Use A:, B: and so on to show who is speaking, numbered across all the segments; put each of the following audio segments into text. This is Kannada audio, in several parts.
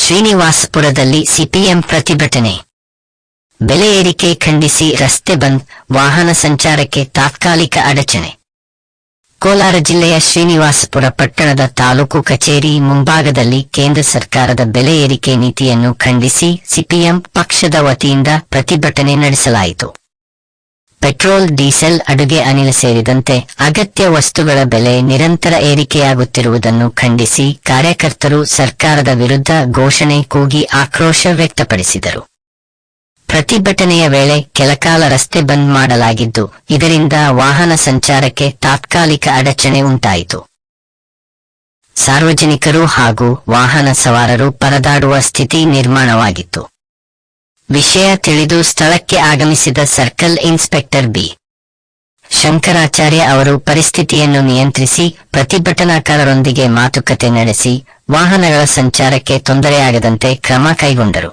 A: ಶ್ರೀನಿವಾಸಪುರದಲ್ಲಿ ಸಿಪಿಎಂ ಪ್ರತಿಭಟನೆ. ಬೆಲೆ ಏರಿಕೆ ಖಂಡಿಸಿ ರಸ್ತೆ ಬಂದ್, ವಾಹನ ಸಂಚಾರಕ್ಕೆ ತಾತ್ಕಾಲಿಕ ಅಡಚಣೆ. ಕೋಲಾರ ಜಿಲ್ಲೆಯ ಶ್ರೀನಿವಾಸಪುರ ಪಟ್ಟಣದ ತಾಲೂಕು ಕಚೇರಿ ಮುಂಭಾಗದಲ್ಲಿ ಕೇಂದ್ರ ಸರ್ಕಾರದ ಬೆಲೆ ಏರಿಕೆ ನೀತಿಯನ್ನು ಖಂಡಿಸಿ ಸಿಪಿಎಂ ಪಕ್ಷದ ವತಿಯಿಂದ ಪ್ರತಿಭಟನೆ ನಡೆಸಲಾಯಿತು. ಪೆಟ್ರೋಲ್, ಡೀಸೆಲ್, ಅಡುಗೆ ಅನಿಲ ಸೇರಿದಂತೆ ಅಗತ್ಯ ವಸ್ತುಗಳ ಬೆಲೆ ನಿರಂತರ ಏರಿಕೆಯಾಗುತ್ತಿರುವುದನ್ನು ಖಂಡಿಸಿ ಕಾರ್ಯಕರ್ತರು ಸರ್ಕಾರದ ವಿರುದ್ಧ ಘೋಷಣೆ ಕೂಗಿ ಆಕ್ರೋಶ ವ್ಯಕ್ತಪಡಿಸಿದರು. ಪ್ರತಿಭಟನೆಯ ವೇಳೆ ಕೆಲಕಾಲ ರಸ್ತೆ ಬಂದ್ ಮಾಡಲಾಗಿದ್ದು, ಇದರಿಂದ ವಾಹನ ಸಂಚಾರಕ್ಕೆ ತಾತ್ಕಾಲಿಕ ಅಡಚಣೆ ಉಂಟಾಯಿತು. ಸಾರ್ವಜನಿಕರು ಹಾಗೂ ವಾಹನ ಸವಾರರು ಪರದಾಡುವ ಸ್ಥಿತಿ ನಿರ್ಮಾಣವಾಗಿತ್ತು. ವಿಷಯ ತಿಳಿದು ಸ್ಥಳಕ್ಕೆ ಆಗಮಿಸಿದ ಸರ್ಕಲ್ ಇನ್ಸ್ಪೆಕ್ಟರ್ ಬಿ. ಶಂಕರಾಚಾರ್ಯ ಅವರು ಪರಿಸ್ಥಿತಿಯನ್ನು ನಿಯಂತ್ರಿಸಿ ಪ್ರತಿಭಟನಾಕಾರರೊಂದಿಗೆ ಮಾತುಕತೆ ನಡೆಸಿ ವಾಹನಗಳ ಸಂಚಾರಕ್ಕೆ ತೊಂದರೆಯಾಗದಂತೆ ಕ್ರಮ ಕೈಗೊಂಡರು.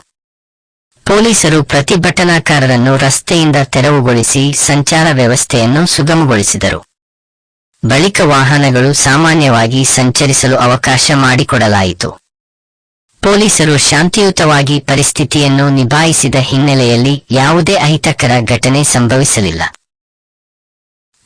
A: ಪೊಲೀಸರು ಪ್ರತಿಭಟನಾಕಾರರನ್ನು ರಸ್ತೆಯಿಂದ ತೆರವುಗೊಳಿಸಿ ಸಂಚಾರ ವ್ಯವಸ್ಥೆಯನ್ನು ಸುಗಮಗೊಳಿಸಿದರು. ಬಳಿಕ ವಾಹನಗಳು ಸಾಮಾನ್ಯವಾಗಿ ಸಂಚರಿಸಲು ಅವಕಾಶ ಮಾಡಿಕೊಡಲಾಯಿತು. ಪೊಲೀಸರು ಶಾಂತಿಯುತವಾಗಿ ಪರಿಸ್ಥಿತಿಯನ್ನು ನಿಭಾಯಿಸಿದ ಹಿನ್ನೆಲೆಯಲ್ಲಿ ಯಾವುದೇ ಅಹಿತಕರ ಘಟನೆ ಸಂಭವಿಸಲಿಲ್ಲ.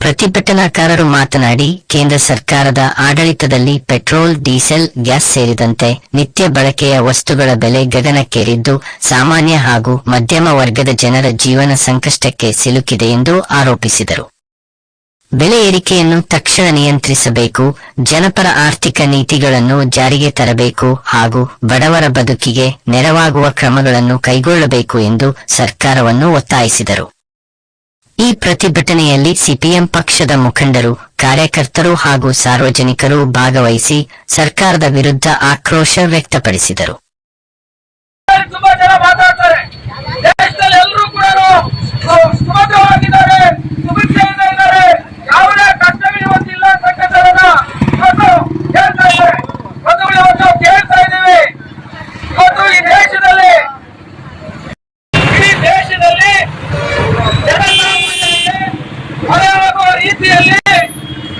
A: ಪ್ರತಿಭಟನಾಕಾರರು ಮಾತನಾಡಿ, ಕೇಂದ್ರ ಸರ್ಕಾರದ ಆಡಳಿತದಲ್ಲಿ ಪೆಟ್ರೋಲ್, ಡೀಸೆಲ್, ಗ್ಯಾಸ್ ಸೇರಿದಂತೆ ನಿತ್ಯ ಬಳಕೆಯ ವಸ್ತುಗಳ ಬೆಲೆ ಗಗನಕ್ಕೇರಿದ್ದು ಸಾಮಾನ್ಯ ಹಾಗೂ ಮಧ್ಯಮ ವರ್ಗದ ಜನರ ಜೀವನ ಸಂಕಷ್ಟಕ್ಕೆ ಸಿಲುಕಿದೆ ಎಂದು ಆರೋಪಿಸಿದರು. ಬೆಲೆ ಏರಿಕೆಯನ್ನು ತಕ್ಷಣ ನಿಯಂತ್ರಿಸಬೇಕು, ಜನಪರ ಆರ್ಥಿಕ ನೀತಿಗಳನ್ನು ಜಾರಿಗೆ ತರಬೇಕು ಹಾಗೂ ಬಡವರ ಬದುಕಿಗೆ ನೆರವಾಗುವ ಕ್ರಮಗಳನ್ನು ಕೈಗೊಳ್ಳಬೇಕು ಎಂದು ಸರ್ಕಾರವನ್ನು ಒತ್ತಾಯಿಸಿದರು. ಈ ಪ್ರತಿಭಟನೆಯಲ್ಲಿ ಸಿಪಿಎಂ ಪಕ್ಷದ ಮುಖಂಡರು, ಕಾರ್ಯಕರ್ತರು ಹಾಗೂ ಸಾರ್ವಜನಿಕರು ಭಾಗವಹಿಸಿ ಸರ್ಕಾರದ ವಿರುದ್ಧ ಆಕ್ರೋಶ ವ್ಯಕ್ತಪಡಿಸಿದರು.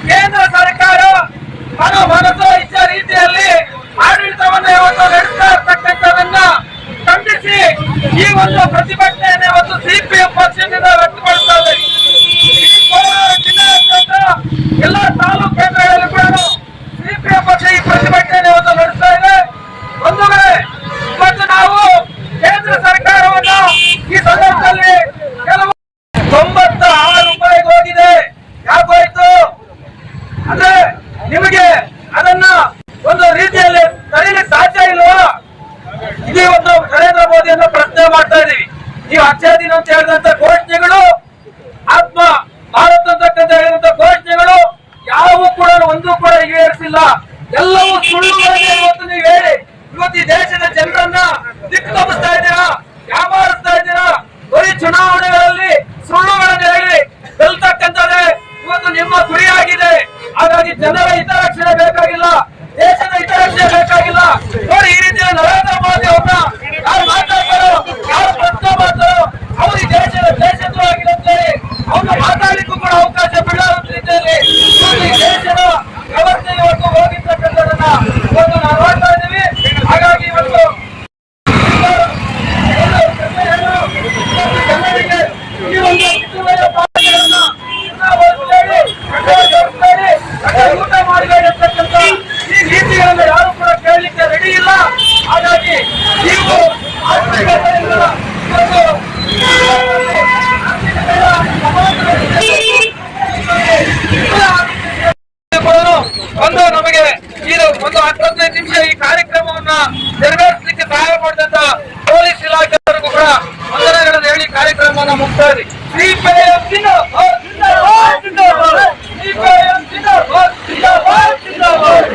B: ಕೇಂದ್ರ ಸರ್ಕಾರ ಮನಸ್ಸು ಇಚ್ಛ ರೀತಿಯಲ್ಲಿ ಆಡಳಿತವನ್ನು ನಡೆಸ್ತಾ ಇರ್ತಕ್ಕಂಥದನ್ನ ಖಂಡಿಸಿ ಈ ಒಂದು ಪ್ರತಿಭಟನೆಯನ್ನು ಇವತ್ತು ಸಿಪಿಎಂ ಪಕ್ಷದಿಂದ ವ್ಯಕ್ತಪಡಿಸ್ತಾ ಇದೆ. ಈ ಕೋಲಾರ ಜಿಲ್ಲೆಯಾದ್ಯಂತ ಎಲ್ಲ ತಾಲೂಕು ಕೇಂದ್ರಗಳಲ್ಲಿ ಕೂಡ ಸಿಪಿಎಂ ಪಕ್ಷ ಈ ಪ್ರತಿಭಟನೆಯನ್ನು ಇವತ್ತು ನಡೆಸ್ತಾ ಇದೆ. ಬಂಧುಗಳೇ, ಇವತ್ತು ನಾವು ಕೇಂದ್ರ ಸರ್ಕಾರವನ್ನ ಈ ಸಂದರ್ಭದಲ್ಲಿ ಕೆಲವು 96 ರೂಪಾಯಿಗೆ ಹೋಗಿದೆ. ಯಾಕೋಯ್ತು ಅಂದ್ರೆ ನಿಮಗೆ ಅದನ್ನ ಒಂದು ರೀತಿಯಲ್ಲಿ ತಡೆಯಲಿಕ್ಕೆ ಸಾಧ್ಯ ಇಲ್ವಾ? ಇದೇ ಒಂದು ನರೇಂದ್ರ ಮೋದಿಯನ್ನು ಪ್ರಶ್ನೆ ಮಾಡ್ತಾ ಇದೀವಿ. ನೀವು ಅಚ್ಚೇ ದಿನ ಅಂತ ಹೇಳಿದಂತ ಘೋಷಣೆಗಳು, ಆತ್ಮ ಭಾರತ ಅಂತಕ್ಕಂಥ ಹೇಳಿದಂತ ಘೋಷಣೆಗಳು ಯಾವ ಕೂಡ ಒಂದು ಕೂಡ ಈಡೇರಿಸಿಲ್ಲ. ಎಲ್ಲವೂ ಸುಳ್ಳುಗಳನ್ನೇ ಇವತ್ತು ನೀವು ಹೇಳಿ ಇವತ್ತು ಈ ದೇಶದ ಜನರನ್ನ ದಿಕ್ಕು ತಪ್ಪಿಸ್ತಾ ಇದ್ದೀರಾ, ವ್ಯಾಪಾರಿಸ್ತಾ ಇದ್ದೀರಾ. ಬರೀ ಚುನಾವಣೆಗಳಲ್ಲಿ ಸುಳ್ಳುಗಳನ್ನು ಹೇಳಿ ಗೆಲ್ತಕ್ಕಂಥದ್ದೇ ಇವತ್ತು ನಿಮ್ಮ ಗುರಿಯಾಗಿದೆ. ಹಾಗಾಗಿ ಜನರ ಹಿತರಕ್ಷಣೆ ಬೇಕಾಗಿಲ್ಲ, ದೇಶದ ಹಿತರಕ್ಷಣೆ ಬೇಕಾಗಿಲ್ಲ. ನೋಡಿ, ಈ ರೀತಿಯ ನರೇಂದ್ರ ಮೋದಿ ಅವ್ರನ್ನ ಯಾರು ಮಾತಾಡ್ತಾರೋ, ಯಾರು ಪ್ರಶ್ನೆ ಮಾಡ್ತಾರೋ ಅವ್ರು ಈ ದೇಶದ್ರೋಹಿಗಳು ಅಂತೇಳಿ ಅವ್ರನ್ನ ಮಾತಾಡ್ಲಿಕ್ಕೂ ಕೂಡ ಅವಕಾಶ ಬಿಡೋ ರೀತಿಯಲ್ಲಿ ಈ ದೇಶದ ವ್ಯವಸ್ಥೆ ಇವತ್ತು ಹೋಗಿರ್ತಕ್ಕಂಥದನ್ನ ಇವತ್ತು ನಾವು ನೋಡ್ತಾ ಇದ್ದೀವಿ. ಹಾಗಾಗಿ ಇವತ್ತು ಜನರಿಗೆ ಈ ಒಂದು ಊಟ ಮಾಡಬೇಕಂತ ಈ ನೀತಿಗಳನ್ನು ಯಾರು ಕೂಡ ಕೇಳಲಿಕ್ಕೆ ರೆಡಿ ಇಲ್ಲ. ಹಾಗಾಗಿ ನೀವು ಒಂದು ನಮಗೆ ಇದು ಒಂದು 15 ನಿಮಿಷ ಈ ಕಾರ್ಯಕ್ರಮವನ್ನ ನೆರವೇರಿಸಲಿಕ್ಕೆ ಸಹಾಯ ಮಾಡಿದಂತ ಪೊಲೀಸ್ ಇಲಾಖೆಯವರಿಗೂ ಕೂಡ ವಂದನೆಗಳನ್ನು ಹೇಳಿ ಕಾರ್ಯಕ್ರಮವನ್ನು ಮುಗಿಸ್ತಾರೆ. ಸಿಪಿಎಂ ಜಿಂದಾಬಾದ್, ಜಿಂದಾಬಾದ್, ಜಿಂದಾಬಾದ್. ಸಿಪಿಎಂ ಜಿಂದಾಬಾದ್, ಜಿಂದಾಬಾದ್, ಜಿಂದಾಬಾದ್.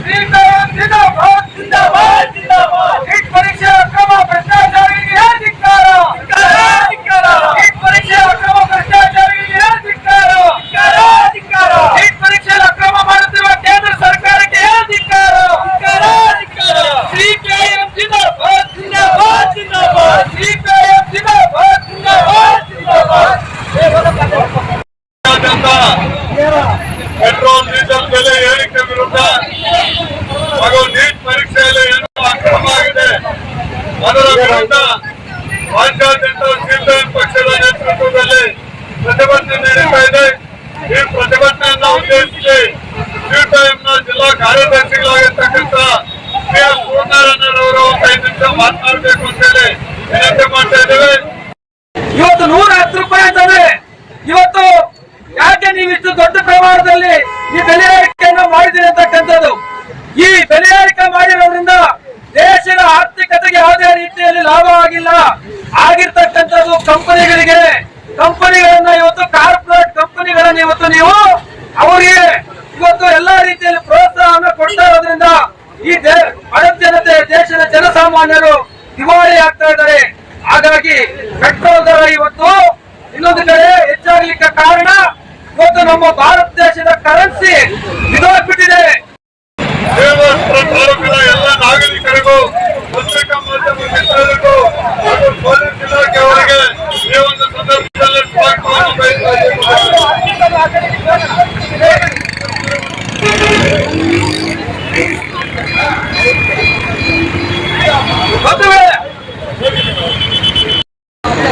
B: ಸಿಪಿಎಂ ಜಿಂದಾಬಾದ್, ಜಿಂದಾಬಾದ್, ಜಿಂದಾಬಾದ್. ನೀಟ್ ಪರೀಕ್ಷೆ ಅಕ್ರಮ ಭ್ರಷ್ಟಾಚಾರಿಗೆ ಧಿಕ್ಕಾರ, ಧಿಕ್ಕಾರ.
C: ವಿರುದ್ಧ ರಾಜ್ಯಾದ್ಯಂತ ಸಿಪಿಎಂ ಪಕ್ಷದ ನೇತೃತ್ವದಲ್ಲಿ ಪ್ರತಿಭಟನೆ ನಡೀತಾ ಇದೆ. ಈ ಪ್ರತಿಭಟನೆಯನ್ನ ಉದ್ದೇಶಿಸಿ ಸಿಪಿಎಂನ ಜಿಲ್ಲಾ ಕಾರ್ಯದರ್ಶಿಗಳಾಗಿರ್ತಕ್ಕಂಥ PS ಪೂರ್ಣರನ್ನರವರು 5 ನಿಮಿಷ ಮಾತನಾಡಬೇಕು ಅಂತ ಹೇಳಿ ವಿನಂತಿ ಮಾಡ್ತಾ ಇದ್ದೇವೆ.
B: ಇವತ್ತು 110 ರೂಪಾಯಿ ಅಂತಂದ್ರೆ ಇವತ್ತು ಯಾಕೆ ನೀವು ಇಷ್ಟು ದೊಡ್ಡ ಪ್ರಮಾಣದಲ್ಲಿ ಈ ಬೆಲೆ ಏರಿಕೆಯನ್ನು ಮಾಡಿದ್ದೀರಿ ಅಂತಕ್ಕಂಥದ್ದು. ಈ ಬೆಲೆ ಏರಿಕೆ ಮಾಡಿರೋದ್ರಿಂದ ದೇಶದ ಆರ್ಥಿಕತೆಗೆ ಯಾವುದೇ ರೀತಿಯಲ್ಲಿ ಲಾಭ ಆಗಿಲ್ಲ. ಆಗಿರ್ತಕ್ಕಂಥದ್ದು ಕಂಪನಿಗಳನ್ನ ಇವತ್ತು ಕಾರ್ಪೊರೇಟ್ ಕಂಪನಿಗಳನ್ನ ಇವತ್ತು ನೀವು ಅವರಿಗೆ ಇವತ್ತು ಎಲ್ಲಾ ರೀತಿಯಲ್ಲಿ ಪ್ರೋತ್ಸಾಹವನ್ನು ಕೊಡ್ತಾ ಇರೋದ್ರಿಂದ ಈ ಬಡ ಜನತೆ, ದೇಶದ ಜನಸಾಮಾನ್ಯರು ದಿವಾಳಿ ಆಗ್ತಾ ಇದ್ದಾರೆ. ಹಾಗಾಗಿ ಪೆಟ್ರೋಲ್ ದರ ಇವತ್ತು ಇನ್ನೊಂದು ಕಡೆ ಹೆಚ್ಚಾಗ್ಲಿಕ್ಕೆ ಕಾರಣ ಇವತ್ತು ನಮ್ಮ ಭಾರತ ದೇಶದ ಕರೆನ್ಸಿ ಬಿದ್ದೋಗ್ಬಿಟ್ಟಿದೆ.
C: ತಾಲೂಕಿನ ಎಲ್ಲ ನಾಗರಿಕರಿಗೂ, ಪತ್ರಿಕಾ ಮಾಧ್ಯಮ ಮಿತ್ರರಿಗೂ ಹಾಗೂ ಪೊಲೀಸ್ ಇಲಾಖೆಯವರಿಗೆ ಈ ಒಂದು ಸಂದರ್ಭದಲ್ಲಿ ಸ್ವಾಗತವನ್ನು ಬಯಸ್ತಾ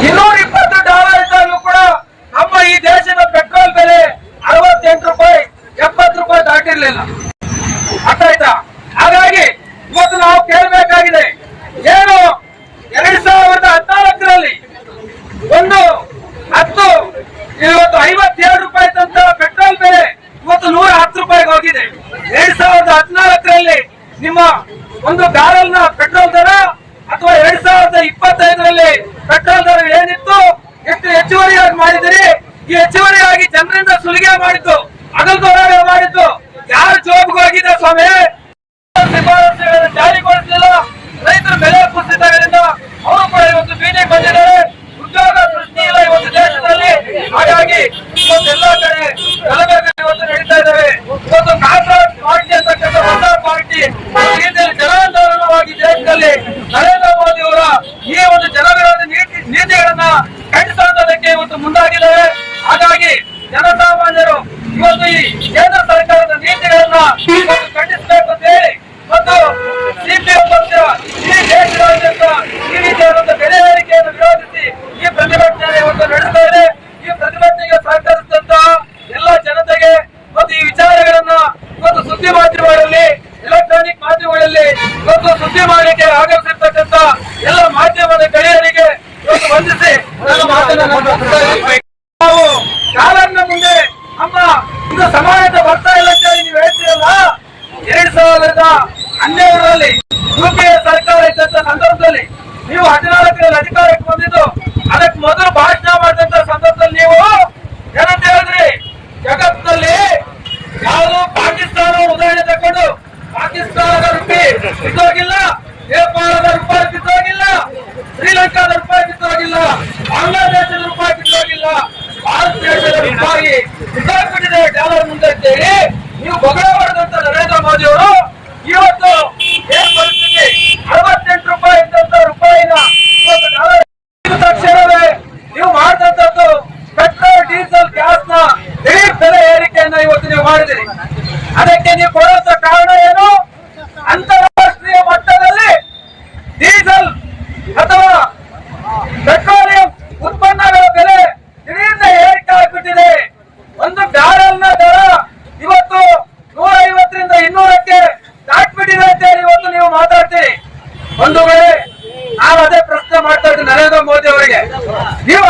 B: $220 ಇದ್ದಾಗಲೂ ಕೂಡ ನಮ್ಮ ಈ ದೇಶದ ಪೆಟ್ರೋಲ್ ಬೆಲೆ 68 ರೂಪಾಯಿ 70 ರೂಪಾಯಿ ದಾಟಿರ್ಲಿಲ್ಲ. ಅರ್ಥ ಆಯ್ತಾ? ಹಾಗಾಗಿ ಇವತ್ತು ನಾವು ಕೇಳಬೇಕಾಗಿದೆ, ಏನು 2014ರಲ್ಲಿ ಒಂದು 57 ರೂಪಾಯಿ ತಂತ ಪೆಟ್ರೋಲ್ ಬೆಲೆ ಇವತ್ತು 110 ರೂಪಾಯಿಗೆ ಹೋಗಿದೆ. 2014ರಲ್ಲಿ ನಿಮ್ಮ ಒಂದು ಬ್ಯಾರಲ್ನ ಪೆಟ್ರೋಲ್ ದರ ಅಥವಾ 2025ರಲ್ಲಿ ಪೆಟ್ರೋಲ್ ದರ ಏನಿತ್ತು, ಎಷ್ಟು ಹೆಚ್ಚುವರಿಯಾಗಿ ಮಾಡಿದಿರಿ? ಈ ಹೆಚ್ಚುವರಿಯಾಗಿ ಜನರಿಂದ ಸುಲಿಗೆ ಮಾಡಿದ್ದು, ಅಗಲ್ದೊಳಗೆ ಮಾಡಿದ್ದು ಯಾರು ಜೋಬ್ಗೆ ಹೋಗಿದೆ ಸ್ವಾಮಿ? ಶಿಫಾರಸುಗಳನ್ನು ಜಾರಿಗೊಳಿಸಲಿಲ್ಲ. ರೈತರು ಬೆಲೆ ಕುಸಿತಗಳಿಂದ ಅವರು ಕೂಡ ಇವತ್ತು ಬೀದಿಗೆ ಬಂದಿದ್ದಾರೆ. ಉದ್ಯೋಗ ಸೃಷ್ಟಿ ಇಲ್ಲ ಇವತ್ತು ದೇಶದಲ್ಲಿ. ಹಾಗಾಗಿ ಇವತ್ತೆಲ್ಲಾ ಕಡೆ ಗಲಭೆಗಳು ಇವತ್ತು ನಡೀತಾ ಇದ್ದಾವೆ. ಇವತ್ತು ಕಾಂಗ್ರೆಸ್ ಪಾರ್ಟಿ ಅಂತಕ್ಕಂಥ ಹೊಸ ಪಾರ್ಟಿ ರೀತಿಯಲ್ಲಿ ಜನಾಂದೋಲನವಾಗಿ ದೇಶದಲ್ಲಿ ನರೇಂದ್ರ ಮೋದಿ ಅವರ ಈ ಒಂದು ಜನವಿರೋಧಿ ನೀತಿಗಳನ್ನ ಖಂಡಿಸೋದಕ್ಕೆ ಇವತ್ತು ಮುಂದಾಗಿದ್ದಾರೆ. ಹಾಗಾಗಿ ಜನಸಾಮಾನ್ಯರು ಇವತ್ತು ಈ ಕೇಂದ್ರ ಸರ್ಕಾರದ ನೀತಿಗಳನ್ನ ಇವತ್ತು ಖಂಡಿಸಬೇಕು ಅಂತ ಹೇಳಿ ಮತ್ತು ಸಿಪಿಎಂ ಪಕ್ಷ ಈ ದೇಶದಾದ್ಯಂತ ಈ ರೀತಿಯಾದಂತ ಬೆಲೆ ಏರಿಕೆಯನ್ನು ವಿರೋಧಿಸಿ ಈ ಪ್ರತಿಭಟನೆ ಇವತ್ತು ನಡೆಸ್ತಾ ಇದೆ. ಈ ಪ್ರತಿಭಟನೆಗೆ ಸಹಕರಿಸಿದಂತಹ ಎಲ್ಲ ಜನತೆಗೆ ಮತ್ತು ಈ ವಿಚಾರಗಳನ್ನ ಇವತ್ತು ಸುದ್ದಿ ಮಾಧ್ಯಮಗಳಲ್ಲಿ, ಎಲೆಕ್ಟ್ರಾನಿಕ್ ಮಾಧ್ಯಮಗಳಲ್ಲಿ ಇವತ್ತು ಸುದ್ದಿ ಮಾಡಲಿಕ್ಕೆ ಆಗಮಿಸಿರ್ತಕ್ಕಂಥ ಎಲ್ಲ ಮಾಧ್ಯಮದ ಗೆಳೆಯರಿಗೆ ಇವತ್ತು ವಂದಿಸಿ ನನ್ನ ಮಾತನ್ನು ನಾವು ಕಾಲನ್ನ ಮುಂದೆ ನಮ್ಮ ಇದು ಸಮಾಜದ ಬರ್ತಾ ಇಲ್ಲ ಅಂತ ಹೇಳಿ ನೀವು ಹೇಳ್ತೀರಲ್ಲ. 2012ರಲ್ಲಿ UPA ಸರ್ಕಾರ ಇದ್ದಂತ ಸಂದರ್ಭದಲ್ಲಿ ನೀವು 14ರಲ್ಲಿ ಅಧಿಕಾರಕ್ಕೆ ಬಂದಿದ್ದು, ಅದಕ್ಕೆ ಮೊದಲು ಭಾಷಣ ಮಾಡಿದಂತ ಸಂದರ್ಭದಲ್ಲಿ ನೀವು ಏನಂತ ಹೇಳಿದ್ರಿ? ಜಗತ್ತಿನಲ್ಲಿ ಯಾವುದು ಪಾಕಿಸ್ತಾನ ಉದಾಹರಣೆ ತಕೊಂಡು, ಪಾಕಿಸ್ತಾನದ ರೂಪಾಯಿ ಬಿದ್ದೋಗಿಲ್ಲ, ನೇಪಾಳದ ರೂಪಾಯಿ ಬಿದ್ದೋಗಿಲ್ಲ, ಶ್ರೀಲಂಕಾದ ರೂಪಾಯಿ ಬಿದ್ದೋಗಿಲ್ಲ, ಬಾಂಗ್ಲಾದೇಶದ ರೂಪಾಯಿ ಬಿದ್ದೋಗಿಲ್ಲ, ಭಾರತ ದೇಶದ ರೂಪಾಯಿ ಬಿದ್ದೋಗ್ಬಿಟ್ಟಿದೆ ಡಾಲರ್ ಮುಂದೆ ಅಂತೇಳಿ ನೀವು ಬೊಗಳೆ ಹೊಡೆದಂತ ನರೇಂದ್ರ ಮೋದಿ ಅವರು ಇವತ್ತು ಏನ್ ಪರಿಸ್ಥಿತಿ? 68 ರೂಪಾಯಿ ಇದ್ದಂತ ರೂಪಾಯಿನ ಇವತ್ತು ಡಾಲರ್ ತಕ್ಷಣವೇ ನೀವು ಮಾಡಿದಂತದ್ದು ಪೆಟ್ರೋಲ್, ಡೀಸೆಲ್, ಗ್ಯಾಸ್ ನ ದಿಢೀರ್ ಬೆಲೆ ಏರಿಕೆಯನ್ನ ಇವತ್ತು ನೀವು ಮಾಡಿದಿರಿ. ಅದಕ್ಕೆ ನೀವು ಕೊಡುವಂತ ಕಾರಣ ಏನು? ಅಂತಾರಾಷ್ಟ್ರೀಯ ಮಟ್ಟದಲ್ಲಿ ಡೀಸೆಲ್ ಅಥವಾ ಪೆಟ್ರೋಲಿಯಂ ಉತ್ಪನ್ನಗಳ ಬೆಲೆ ದಿಢೀರ್ನ ಏರಿಕೆ ಆಗ್ಬಿಟ್ಟಿದೆ. ಒಂದು ಬ್ಯಾರಲ್ನ ದರ ಇವತ್ತು 150ರಿಂದ 200ಕ್ಕೆ ದಾಟ್ಬಿಟ್ಟಿದೆ ಅಂತ ಹೇಳಿ ಇವತ್ತು ನೀವು ಮಾತಾಡ್ತೀರಿ. ಒಂದು ವೇಳೆ ನಾನು ಅದೇ ಪ್ರಶ್ನೆ ಮಾಡ್ತಾ ಇದ್ದೀನಿ ನರೇಂದ್ರ ಮೋದಿ ಅವರಿಗೆ, ನೀವು